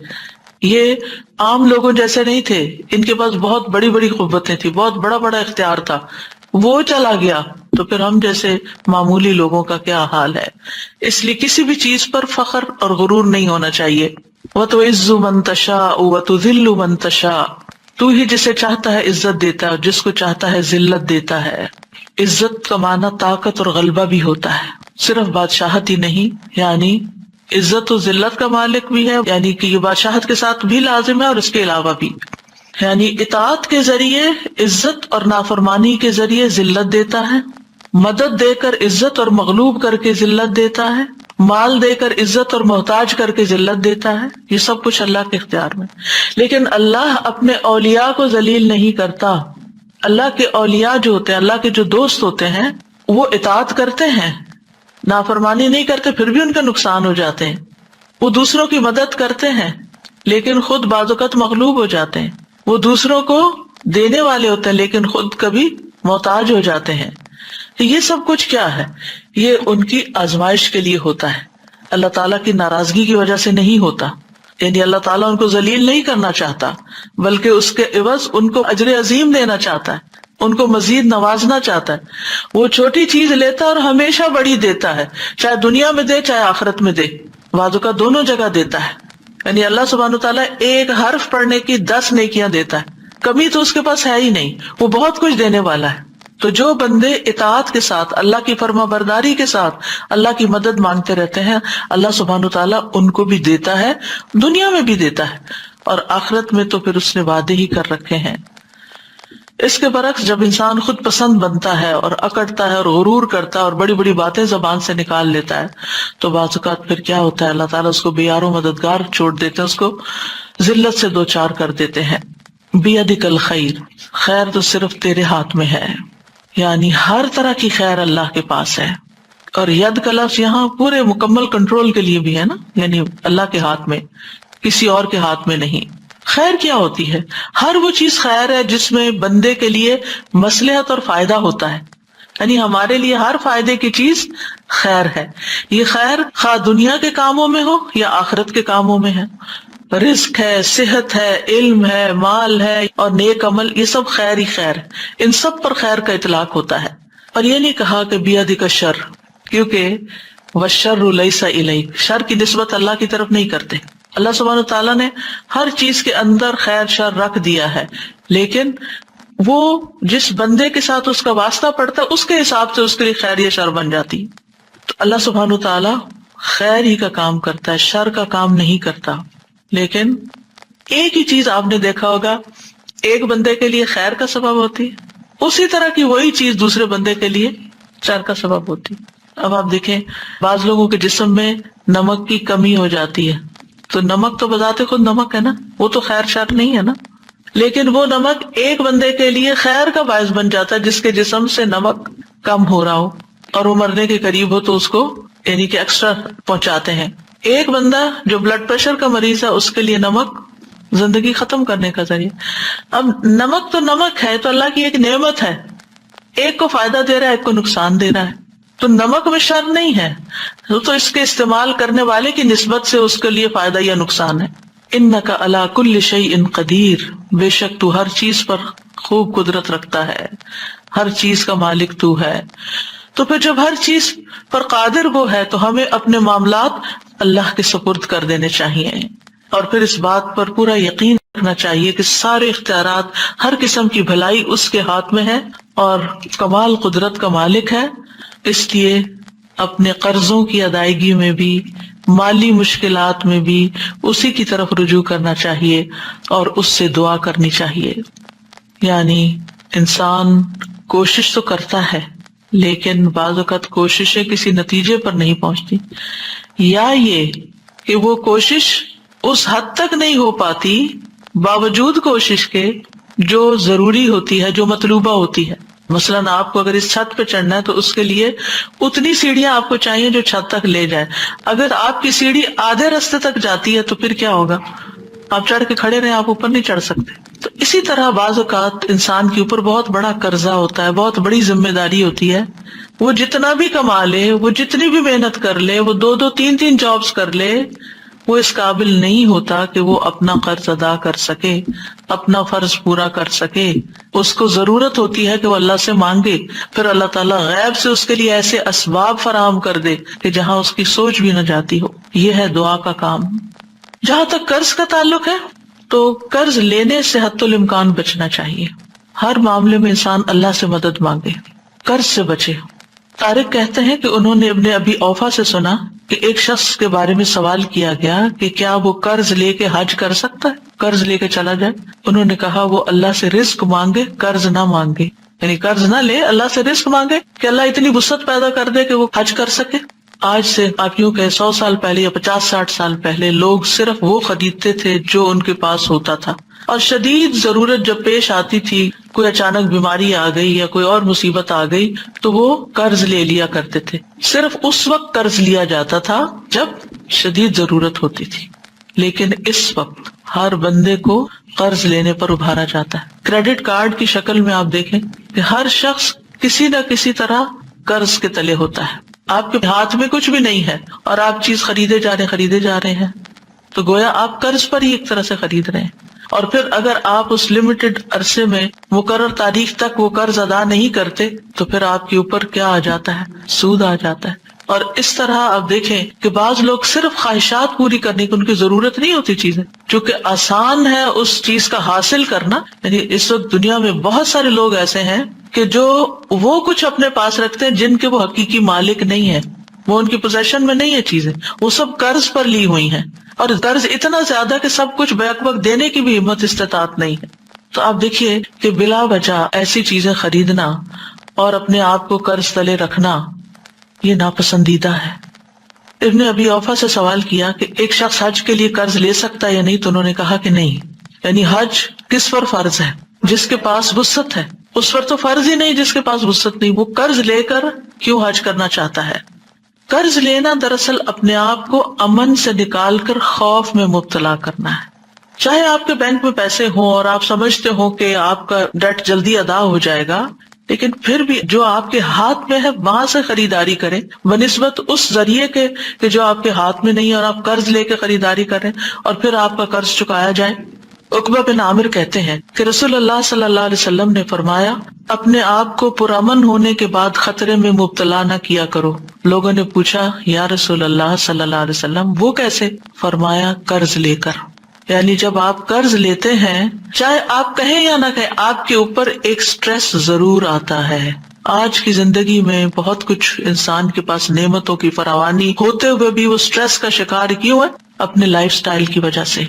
یہ عام لوگوں جیسے نہیں تھے، ان کے پاس بہت بڑی بڑی قوتیں تھی، بہت بڑا بڑا اختیار تھا، وہ چلا گیا تو پھر ہم جیسے معمولی لوگوں کا کیا حال ہے۔ اس لیے کسی بھی چیز پر فخر اور غرور نہیں ہونا چاہیے۔ وَتُعِزُّ مَن تَشَاءُ وَتُذِلُّ مَن تَشَاءُ، تو ہی جسے چاہتا ہے عزت دیتا ہے اور جس کو چاہتا ہے ذلت دیتا ہے۔ عزت کا معنی طاقت اور غلبہ بھی ہوتا ہے، صرف بادشاہت ہی نہیں، یعنی عزت و ذلت کا مالک بھی ہے، یعنی کہ یہ بادشاہت کے ساتھ بھی لازم ہے اور اس کے علاوہ بھی، یعنی اطاعت کے ذریعے عزت اور نافرمانی کے ذریعے ذلت دیتا ہے، مدد دے کر عزت اور مغلوب کر کے ذلت دیتا ہے، مال دے کر عزت اور محتاج کر کے ذلت دیتا ہے، یہ سب کچھ اللہ کے اختیار میں۔ لیکن اللہ اپنے اولیاء کو ذلیل نہیں کرتا۔ اللہ کے اولیاء جو ہوتے ہیں، اللہ کے جو دوست ہوتے ہیں، وہ اطاعت کرتے ہیں، نافرمانی نہیں کرتے، پھر بھی ان کا نقصان ہو جاتے ہیں۔ وہ دوسروں کی مدد کرتے ہیں لیکن خود بعض اوقات مغلوب ہو جاتے ہیں۔ وہ دوسروں کو دینے والے ہوتے ہیں لیکن خود کبھی محتاج ہو جاتے ہیں۔ یہ سب کچھ کیا ہے؟ یہ ان کی آزمائش کے لیے ہوتا ہے، اللہ تعالیٰ کی ناراضگی کی وجہ سے نہیں ہوتا۔ یعنی اللہ تعالیٰ ان کو ذلیل نہیں کرنا چاہتا، بلکہ اس کے عوض ان کو اجر عظیم دینا چاہتا ہے، ان کو مزید نوازنا چاہتا ہے۔ وہ چھوٹی چیز لیتا ہے اور ہمیشہ بڑی دیتا ہے، چاہے دنیا میں دے چاہے آخرت میں دے، بعض کا دونوں جگہ دیتا ہے۔ یعنی اللہ سبحانہ تعالیٰ ایک حرف پڑھنے کی 10 نیکیاں دیتا ہے، کمی تو اس کے پاس ہے ہی نہیں، وہ بہت کچھ دینے والا ہے۔ تو جو بندے اطاعت کے ساتھ، اللہ کی فرما برداری کے ساتھ اللہ کی مدد مانگتے رہتے ہیں، اللہ سبحانہ تعالیٰ ان کو بھی دیتا ہے، دنیا میں بھی دیتا ہے، اور آخرت میں تو پھر اس نے وعدے ہی کر رکھے ہیں۔ اس کے برعکس جب انسان خود پسند بنتا ہے اور اکڑتا ہے اور غرور کرتا ہے اور بڑی بڑی باتیں زبان سے نکال لیتا ہے تو بعض اوقات پھر کیا ہوتا ہے، اللہ تعالیٰ اس کو بے یار و مددگار چھوڑ دیتے ہیں، اس کو ذلت سے دوچار کر دیتے ہیں۔ بیدک الخیر، خیر تو صرف تیرے ہاتھ میں ہے، یعنی ہر طرح کی خیر اللہ کے پاس ہے۔ اور ید کا لفظ یہاں پورے مکمل کنٹرول کے لیے بھی ہے نا، یعنی اللہ کے ہاتھ میں، کسی اور کے ہاتھ میں نہیں۔ خیر کیا ہوتی ہے؟ ہر وہ چیز خیر ہے جس میں بندے کے لیے مصلحت اور فائدہ ہوتا ہے، یعنی ہمارے لیے ہر فائدے کی چیز خیر ہے۔ یہ خیر خواہ دنیا کے کاموں میں ہو یا آخرت کے کاموں میں ہے، رزق ہے، صحت ہے، علم ہے، مال ہے اور نیک عمل، یہ سب خیر ہی خیر ہے، ان سب پر خیر کا اطلاق ہوتا ہے۔ اور یہ نہیں کہا کہ بیدک الشر، کیونکہ والشر لیس الیک، شر کی نسبت اللہ کی طرف نہیں کرتے۔ اللہ سبحانہ تعالیٰ نے ہر چیز کے اندر خیر شر رکھ دیا ہے، لیکن وہ جس بندے کے ساتھ اس کا واسطہ پڑتا ہے اس کے حساب سے اس کے لیے خیر یا شر بن جاتی۔ تو اللہ سبحانہ تعالیٰ خیر ہی کا کام کرتا ہے، شر کا کام نہیں کرتا۔ لیکن ایک ہی چیز آپ نے دیکھا ہوگا ایک بندے کے لیے خیر کا سبب ہوتی ہے، اسی طرح کی وہی چیز دوسرے بندے کے لیے شر کا سبب ہوتی ہے۔ اب آپ دیکھیں بعض لوگوں کے جسم میں نمک کی کمی ہو جاتی ہے، تو نمک تو بذات خود نمک ہے نا، وہ تو خیر شر نہیں ہے نا، لیکن وہ نمک ایک بندے کے لیے خیر کا باعث بن جاتا ہے جس کے جسم سے نمک کم ہو رہا ہو اور وہ مرنے کے قریب ہو تو اس کو یعنی کہ ایکسٹرا پہنچاتے ہیں۔ ایک بندہ جو بلڈ پریشر کا مریض ہے اس کے لیے نمک زندگی ختم کرنے کا ذریعہ۔ اب نمک تو نمک ہے، تو اللہ کی ایک نعمت ہے، ایک کو فائدہ دے رہا ہے ایک کو نقصان دے رہا ہے، تو نمک میں شر نہیں ہے، تو اس کے استعمال کرنے والے کی نسبت سے اس کے لیے فائدہ یا نقصان ہے۔ انک علی کل شیء قدیر، بے شک تو ہر چیز پر خوب قدرت رکھتا ہے، ہر چیز کا مالک تو ہے۔ تو پھر جب ہر چیز پر قادر وہ ہے تو ہمیں اپنے معاملات اللہ کے سپرد کر دینے چاہیے، اور پھر اس بات پر پورا یقین رکھنا چاہیے کہ سارے اختیارات، ہر قسم کی بھلائی اس کے ہاتھ میں ہے اور کمال قدرت کا مالک ہے۔ اس لیے اپنے قرضوں کی ادائیگی میں بھی، مالی مشکلات میں بھی اسی کی طرف رجوع کرنا چاہیے اور اس سے دعا کرنی چاہیے۔ یعنی انسان کوشش تو کرتا ہے لیکن بعض اوقات کوششیں کسی نتیجے پر نہیں پہنچتی، یا یہ کہ وہ کوشش اس حد تک نہیں ہو پاتی باوجود کوشش کے جو ضروری ہوتی ہے، جو مطلوبہ ہوتی ہے۔ مثلاً آپ کو اگر اس چھت پہ چڑھنا ہے تو اس کے لیے اتنی سیڑھیاں آپ کو چاہیے جو چھت تک لے جائے۔ اگر آپ کی سیڑھی آدھے راستے تک جاتی ہے تو پھر کیا ہوگا؟ آپ چڑھ کے کھڑے رہیں، آپ اوپر نہیں چڑھ سکتے۔ تو اسی طرح بعض اوقات انسان کے اوپر بہت بڑا قرضہ ہوتا ہے، بہت بڑی ذمہ داری ہوتی ہے، وہ جتنا بھی کما لے، وہ جتنی بھی محنت کر لے، وہ 2 3 جابز کر لے، وہ اس قابل نہیں ہوتا کہ وہ اپنا قرض ادا کر سکے، اپنا فرض پورا کر سکے۔ اس کو ضرورت ہوتی ہے کہ وہ اللہ سے مانگے، پھر اللہ تعالیٰ غیب سے اس کے لیے ایسے اسباب فراہم کر دے کہ جہاں اس کی سوچ بھی نہ جاتی ہو۔ یہ ہے دعا کا کام۔ جہاں تک قرض کا تعلق ہے تو قرض لینے سے حتی الامکان بچنا چاہیے۔ ہر معاملے میں انسان اللہ سے مدد مانگے، قرض سے بچے۔ طارق کہتے ہیں کہ انہوں نے ابن ابی اوفا سے سنا کہ ایک شخص کے بارے میں سوال کیا گیا کہ کیا وہ قرض لے کے حج کر سکتا ہے، قرض لے کے چلا جائے؟ انہوں نے کہا وہ اللہ سے رزق مانگے، قرض نہ مانگے، یعنی قرض نہ لے، اللہ سے رزق مانگے کہ اللہ اتنی وسعت پیدا کر دے کہ وہ حج کر سکے۔ آج سے آپ یوں کہ 100 سال پہلے یا 50-60 سال پہلے لوگ صرف وہ خریدتے تھے جو ان کے پاس ہوتا تھا، اور شدید ضرورت جب پیش آتی تھی، کوئی اچانک بیماری آ گئی یا کوئی اور مصیبت آ گئی تو وہ قرض لے لیا کرتے تھے۔ صرف اس وقت قرض لیا جاتا تھا جب شدید ضرورت ہوتی تھی، لیکن اس وقت ہر بندے کو قرض لینے پر ابھارا جاتا ہے۔ کریڈٹ کارڈ کی شکل میں آپ دیکھیں کہ ہر شخص کسی نہ کسی طرح قرض کے تلے ہوتا ہے۔ آپ کے ہاتھ میں کچھ بھی نہیں ہے اور آپ چیز خریدے جا رہے ہیں تو گویا آپ قرض پر ہی ایک طرح سے خرید رہے ہیں، اور پھر اگر آپ اس لمیٹڈ عرصے میں مقرر تاریخ تک وہ قرض ادا نہیں کرتے تو پھر آپ کے اوپر کیا آ جاتا ہے؟ سود آ جاتا ہے۔ اور اس طرح آپ دیکھیں کہ بعض لوگ صرف خواہشات پوری کرنے کی، ان کی ضرورت نہیں ہوتی چیزیں، چونکہ آسان ہے اس چیز کا حاصل کرنا۔ یعنی اس وقت دنیا میں بہت سارے لوگ ایسے ہیں کہ جو وہ کچھ اپنے پاس رکھتے ہیں جن کے وہ حقیقی مالک نہیں ہیں، وہ ان کی پوزیشن میں نہیں ہے چیزیں، وہ سب قرض پر لی ہوئی ہیں، اور قرض اتنا زیادہ کہ سب کچھ بیک وقت دینے کی بھی ہمت استطاعت نہیں ہے۔ تو آپ دیکھیے کہ بلا وجہ ایسی چیزیں خریدنا اور اپنے آپ کو قرض تلے رکھنا یہ ناپسندیدہ ہے۔ ابن ابی اوفا سے سوال کیا کہ ایک شخص حج کے لیے قرض لے سکتا ہے یا نہیں، تو انہوں نے کہا کہ نہیں۔ یعنی حج کس پر فرض ہے؟ جس کے پاس وسعت ہے، اس پر تو فرض ہی نہیں جس کے پاس وسعت نہیں۔ وہ قرض لے کر کیوں حج کرنا چاہتا ہے؟ قرض لینا دراصل اپنے آپ کو امن سے نکال کر خوف میں مبتلا کرنا ہے۔ چاہے آپ کے بینک میں پیسے ہوں اور آپ سمجھتے ہو کہ آپ کا ڈیٹ جلدی ادا ہو جائے گا، لیکن پھر بھی جو آپ کے ہاتھ میں ہے وہاں سے خریداری کریں بنسبت اس ذریعے کے کہ جو آپ کے ہاتھ میں نہیں، اور آپ قرض لے کے خریداری کریں اور پھر آپ کا قرض چکایا جائے۔ عقبہ بن عامر کہتے ہیں کہ رسول اللہ صلی اللہ علیہ وسلم نے فرمایا، اپنے آپ کو پرامن ہونے کے بعد خطرے میں مبتلا نہ کیا کرو۔ لوگوں نے پوچھا یا رسول اللہ صلی اللہ علیہ وسلم وہ کیسے؟ فرمایا قرض لے کر۔ یعنی جب آپ قرض لیتے ہیں، چاہے آپ کہیں یا نہ کہیں، آپ کے اوپر ایک سٹریس ضرور آتا ہے۔ آج کی زندگی میں بہت کچھ انسان کے پاس نعمتوں کی فراوانی ہوتے ہوئے بھی وہ سٹریس کا شکار کیوں ہے؟ اپنے لائف سٹائل کی وجہ سے۔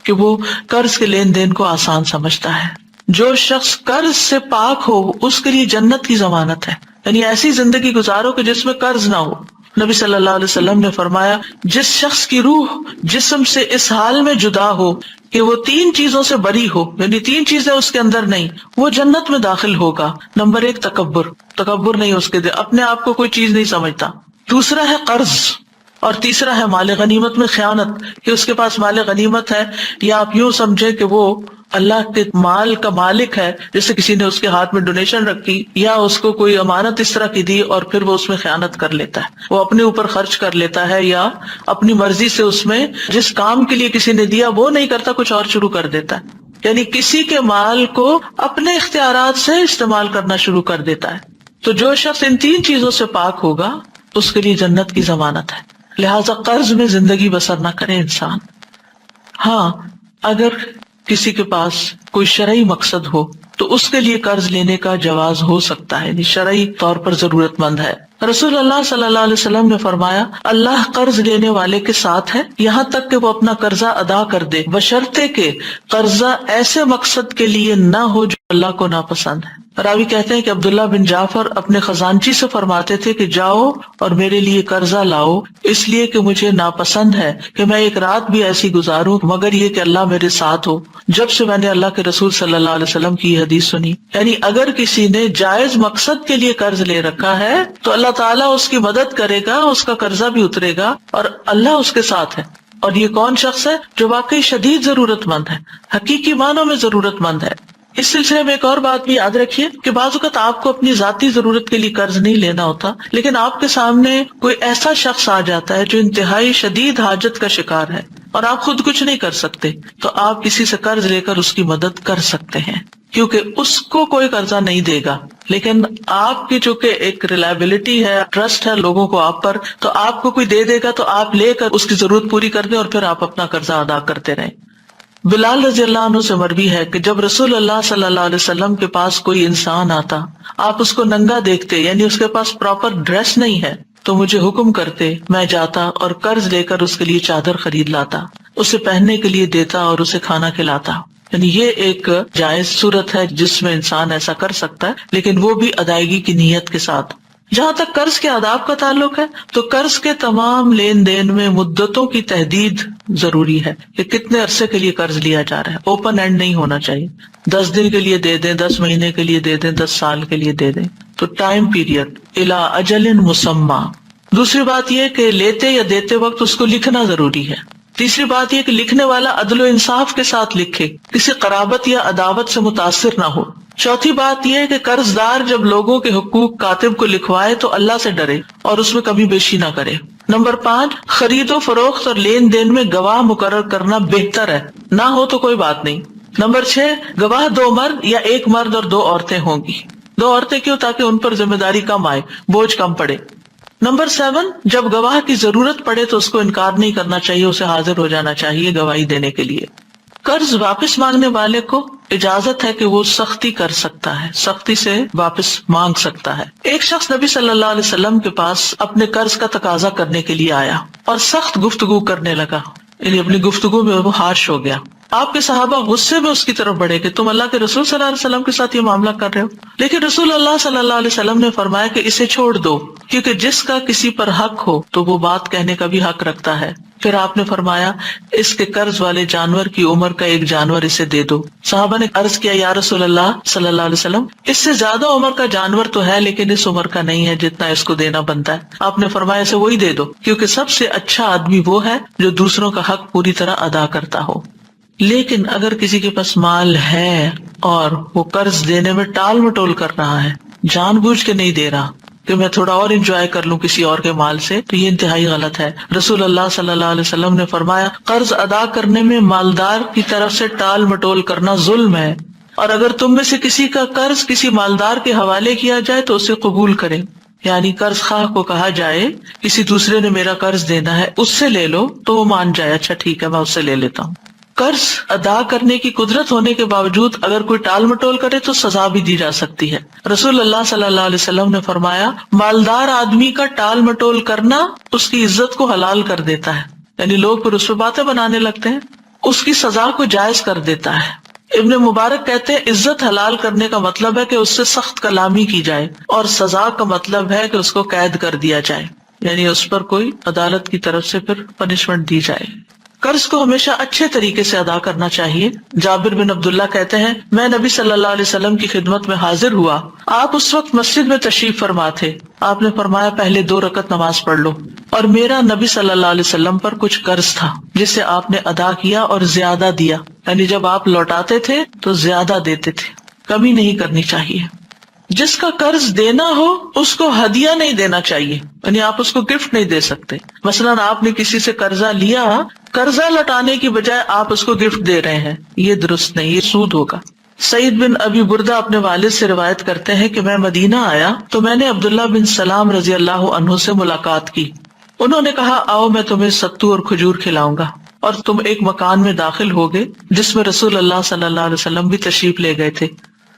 کہ وہ قرض کے لین دین کو آسان سمجھتا ہے. جو شخص قرض سے پاک ہو اس کے لیے جنت کی ضمانت ہے. یعنی ایسی زندگی گزارو کہ جس میں قرض نہ ہو. نبی صلی اللہ علیہ وسلم نے فرمایا جس شخص کی روح جسم سے اس حال میں جدا ہو کہ وہ 3 چیزوں سے بری ہو، یعنی 3 چیزیں اس کے اندر نہیں، وہ جنت میں داخل ہوگا. نمبر 1 تکبر نہیں اس کے دل، اپنے آپ کو کوئی چیز نہیں سمجھتا. دوسرا ہے قرض، اور تیسرا ہے مال غنیمت میں خیانت، کہ اس کے پاس مال غنیمت ہے یا آپ یوں سمجھے کہ وہ اللہ کے مال کا مالک ہے، جیسے کسی نے اس کے ہاتھ میں ڈونیشن رکھی یا اس کو کوئی امانت اس طرح کی دی اور پھر وہ اس میں خیانت کر لیتا ہے، وہ اپنے اوپر خرچ کر لیتا ہے یا اپنی مرضی سے اس میں جس کام کے لیے کسی نے دیا وہ نہیں کرتا، کچھ اور شروع کر دیتا ہے. یعنی کسی کے مال کو اپنے اختیارات سے استعمال کرنا شروع کر دیتا ہے. تو جو شخص ان 3 چیزوں سے پاک ہوگا اس کے لیے جنت کی ضمانت ہے. لہٰذا قرض میں زندگی بسر نہ کرے انسان. ہاں اگر کسی کے پاس کوئی شرعی مقصد ہو تو اس کے لیے قرض لینے کا جواز ہو سکتا ہے، یعنی شرعی طور پر ضرورت مند ہے. رسول اللہ صلی اللہ علیہ وسلم نے فرمایا اللہ قرض لینے والے کے ساتھ ہے یہاں تک کہ وہ اپنا قرضہ ادا کر دے، بشرطے کہ قرضہ ایسے مقصد کے لیے نہ ہو جو اللہ کو ناپسند ہے. راوی کہتے ہیں کہ عبداللہ بن جعفر اپنے خزانچی سے فرماتے تھے کہ جاؤ اور میرے لیے قرضہ لاؤ، اس لیے کہ مجھے ناپسند ہے کہ میں ایک رات بھی ایسی گزاروں مگر یہ کہ اللہ میرے ساتھ ہو. جب سے میں نے اللہ کے رسول صلی اللہ علیہ وسلم کی یہ حدیث سنی، یعنی اگر کسی نے جائز مقصد کے لیے قرض لے رکھا ہے تو اللہ تعالیٰ اس کی مدد کرے گا، اس کا قرضہ بھی اترے گا اور اللہ اس کے ساتھ ہے. اور یہ کون شخص ہے؟ جو واقعی شدید ضرورت مند ہے، حقیقی معنوں میں ضرورت مند ہے. اس سلسلے میں ایک اور بات بھی یاد رکھیے کہ بعض اوقات آپ کو اپنی ذاتی ضرورت کے لیے قرض نہیں لینا ہوتا، لیکن آپ کے سامنے کوئی ایسا شخص آ جاتا ہے جو انتہائی شدید حاجت کا شکار ہے اور آپ خود کچھ نہیں کر سکتے، تو آپ کسی سے قرض لے کر اس کی مدد کر سکتے ہیں، کیونکہ اس کو کوئی قرضہ نہیں دے گا، لیکن آپ کی چونکہ ایک ریلائبلٹی ہے، ٹرسٹ ہے لوگوں کو آپ پر، تو آپ کو کوئی دے دے گا تو آپ لے کر اس کی ضرورت پوری کر دیں اور پھر آپ اپنا قرضہ ادا کرتے رہیں. بلال رضی اللہ عنہ سے مروی ہے کہ جب رسول اللہ صلی اللہ علیہ وسلم کے پاس کوئی انسان آتا، آپ اس کو ننگا دیکھتے، یعنی اس کے پاس پراپر ڈریس نہیں ہے، تو مجھے حکم کرتے، میں جاتا اور قرض لے کر اس کے لیے چادر خرید لاتا، اسے پہننے کے لیے دیتا اور اسے کھانا کھلاتا. یعنی یہ ایک جائز صورت ہے جس میں انسان ایسا کر سکتا ہے، لیکن وہ بھی ادائیگی کی نیت کے ساتھ. جہاں تک قرض کے آداب کا تعلق ہے تو قرض کے تمام لین دین میں مدتوں کی تحدید ضروری ہے کہ کتنے عرصے کے لیے قرض لیا جا رہا ہے. اوپن اینڈ نہیں ہونا چاہیے، 10 دن کے لیے دے دیں، 10 مہینے کے لیے دے دیں، 10 سال کے لیے دے دیں. تو ٹائم پیریڈ الی اجل مسمى. دوسری بات یہ کہ لیتے یا دیتے وقت اس کو لکھنا ضروری ہے. تیسری بات یہ کہ لکھنے والا عدل و انصاف کے ساتھ لکھے، کسی قرابت یا عداوت سے متاثر نہ ہو. چوتھی بات یہ ہے کہ قرض دار جب لوگوں کے حقوق کاتب کو لکھوائے تو اللہ سے ڈرے اور اس میں کمی بیشی نہ کرے. نمبر 5، خرید و فروخت اور لین دین میں گواہ مقرر کرنا بہتر ہے، نہ ہو تو کوئی بات نہیں. نمبر 6، گواہ 2 مرد یا 1 مرد اور 2 عورتیں ہوں گی. 2 عورتیں کیوں؟ تاکہ ان پر ذمہ داری کم آئے، بوجھ کم پڑے. نمبر 7، جب گواہ کی ضرورت پڑے تو اس کو انکار نہیں کرنا چاہیے، اسے حاضر ہو جانا چاہیے گواہی دینے کے لیے. قرض واپس مانگنے والے کو اجازت ہے کہ وہ سختی کر سکتا ہے، سختی سے واپس مانگ سکتا ہے. ایک شخص نبی صلی اللہ علیہ وسلم کے پاس اپنے قرض کا تقاضا کرنے کے لیے آیا اور سخت گفتگو کرنے لگا، یعنی اپنی گفتگو میں وہ ہارش ہو گیا. آپ کے صحابہ غصے میں اس کی طرف بڑھے کہ تم اللہ کے رسول صلی اللہ علیہ وسلم کے ساتھ یہ معاملہ کر رہے ہو. لیکن رسول اللہ صلی اللہ علیہ وسلم نے فرمایا کہ اسے چھوڑ دو، کیونکہ جس کا کسی پر حق ہو تو وہ بات کہنے کا بھی حق رکھتا ہے. پھر آپ نے فرمایا اس کے قرض والے جانور کی عمر کا 1 جانور اسے دے دو. صحابہ نے عرض کیا یا رسول اللہ صلی اللہ علیہ وسلم، اس سے زیادہ عمر کا جانور تو ہے لیکن اس عمر کا نہیں ہے جتنا اس کو دینا بنتا ہے. آپ نے فرمایا اسے وہی دے دو، کیونکہ سب سے اچھا آدمی وہ ہے جو دوسروں کا حق پوری طرح ادا کرتا ہو. لیکن اگر کسی کے پاس مال ہے اور وہ قرض دینے میں ٹال مٹول کر رہا ہے، جان بوجھ کے نہیں دے رہا کہ میں تھوڑا اور انجوائے کر لوں کسی اور کے مال سے، تو یہ انتہائی غلط ہے. رسول اللہ صلی اللہ علیہ وسلم نے فرمایا قرض ادا کرنے میں مالدار کی طرف سے ٹال مٹول کرنا ظلم ہے، اور اگر تم میں سے کسی کا قرض کسی مالدار کے حوالے کیا جائے تو اسے قبول کرے. یعنی قرض خواہ کو کہا جائے کسی دوسرے نے میرا قرض دینا ہے، اس سے لے لو، تو وہ مان جائے اچھا ٹھیک ہے میں اس سے لے لیتا ہوں. قرض ادا کرنے کی قدرت ہونے کے باوجود اگر کوئی ٹال مٹول کرے تو سزا بھی دی جا سکتی ہے. رسول اللہ صلی اللہ علیہ وسلم نے فرمایا مالدار آدمی کا ٹال مٹول کرنا اس کی عزت کو حلال کر دیتا ہے. یعنی لوگ پھر اس پہ باتیں بنانے لگتے ہیں، اس کی سزا کو جائز کر دیتا ہے۔ ابن مبارک کہتے ہیں عزت حلال کرنے کا مطلب ہے کہ اس سے سخت کلامی کی جائے، اور سزا کا مطلب ہے کہ اس کو قید کر دیا جائے، یعنی اس پر کوئی عدالت کی طرف سے پھر پنشمنٹ دی جائے۔ قرض کو ہمیشہ اچھے طریقے سے ادا کرنا چاہیے۔ جابر بن عبداللہ کہتے ہیں میں نبی صلی اللہ علیہ وسلم کی خدمت میں حاضر ہوا، آپ اس وقت مسجد میں تشریف فرما تھے، آپ نے فرمایا پہلے 2 رکعت نماز پڑھ لو، اور میرا نبی صلی اللہ علیہ وسلم پر کچھ قرض تھا جسے آپ نے ادا کیا اور زیادہ دیا، یعنی جب آپ لوٹاتے تھے تو زیادہ دیتے تھے، کمی نہیں کرنی چاہیے۔ جس کا قرض دینا ہو اس کو ہدیہ نہیں دینا چاہیے، یعنی آپ اس کو گفٹ نہیں دے سکتے۔ مثلاً آپ نے کسی سے قرضہ لیا، قرضہ لوٹانے کی بجائے آپ اس کو گفٹ دے رہے ہیں، یہ درست نہیں، یہ سود ہوگا۔ سعید بن ابی بردہ اپنے والد سے روایت کرتے ہیں کہ میں مدینہ آیا تو میں نے عبداللہ بن سلام رضی اللہ عنہ سے ملاقات کی، انہوں نے کہا آؤ میں تمہیں ستو اور کھجور کھلاؤں گا، اور تم ایک مکان میں داخل ہو گئے جس میں رسول اللہ صلی اللہ علیہ وسلم بھی تشریف لے گئے تھے۔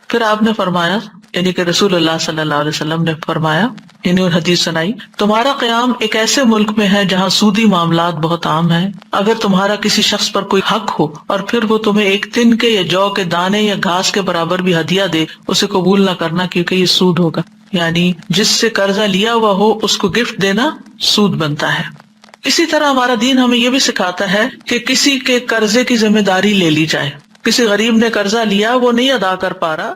پھر آپ نے فرمایا، یعنی کہ رسول اللہ صلی اللہ علیہ وسلم نے فرمایا، یعنی حدیث سنائی، تمہارا قیام ایک ایسے ملک میں ہے جہاں سودی معاملات بہت عام ہیں، اگر تمہارا کسی شخص پر کوئی حق ہو اور پھر وہ تمہیں ایک تن کے یا جو کے دانے یا گھاس کے برابر بھی ہدیہ دے، اسے قبول نہ کرنا کیونکہ یہ سود ہوگا، یعنی جس سے قرضہ لیا ہوا ہو اس کو گفٹ دینا سود بنتا ہے۔ اسی طرح ہمارا دین ہمیں یہ بھی سکھاتا ہے کہ کسی کے قرضے کی ذمہ داری لے لی جائے۔ کسی غریب نے قرضہ لیا، وہ نہیں ادا کر پا رہا،